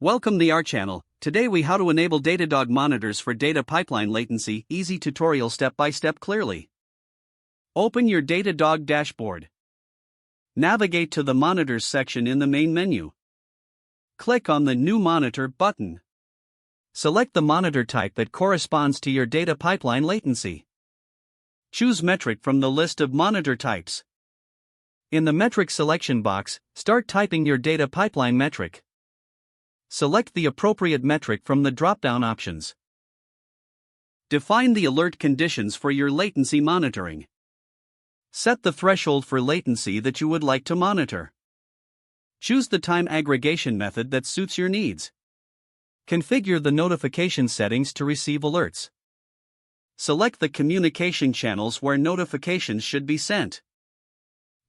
Welcome to our channel. Today we how to enable Datadog monitors for data pipeline latency. Easy tutorial step by step clearly. Open your Datadog dashboard. Navigate to the monitors section in the main menu. Click on the New Monitor button. Select the monitor type that corresponds to your data pipeline latency. Choose metric from the list of monitor types. In the metric selection box, start typing your data pipeline metric. Select the appropriate metric from the drop-down options. Define the alert conditions for your latency monitoring. Set the threshold for latency that you would like to monitor. Choose the time aggregation method that suits your needs. Configure the notification settings to receive alerts. Select the communication channels where notifications should be sent.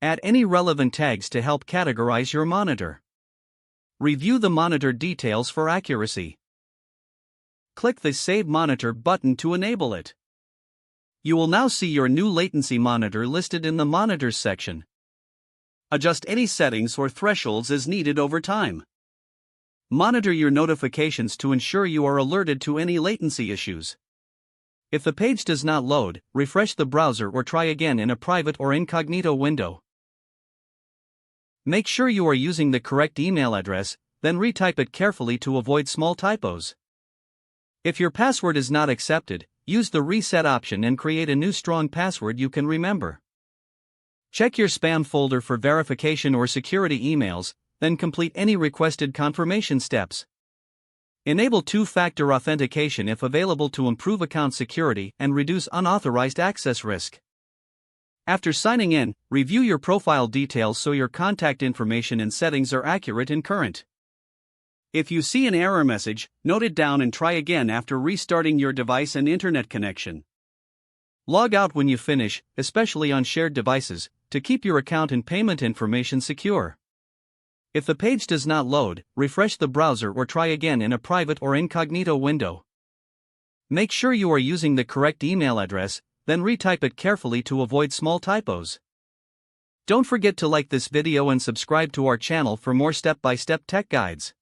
Add any relevant tags to help categorize your monitor. Review the monitor details for accuracy. Click the Save Monitor button to enable it. You will now see your new latency monitor listed in the Monitors section. Adjust any settings or thresholds as needed over time. Monitor your notifications to ensure you are alerted to any latency issues. If the page does not load, refresh the browser or try again in a private or incognito window. Make sure you are using the correct email address, then retype it carefully to avoid small typos. If your password is not accepted, use the reset option and create a new strong password you can remember. Check your spam folder for verification or security emails, then complete any requested confirmation steps. Enable two-factor authentication if available to improve account security and reduce unauthorized access risk. After signing in, review your profile details so your contact information and settings are accurate and current. If you see an error message, note it down and try again after restarting your device and internet connection. Log out when you finish, especially on shared devices, to keep your account and payment information secure. If the page does not load, refresh the browser or try again in a private or incognito window. Make sure you are using the correct email address, then retype it carefully to avoid small typos. Don't forget to like this video and subscribe to our channel for more step-by-step tech guides.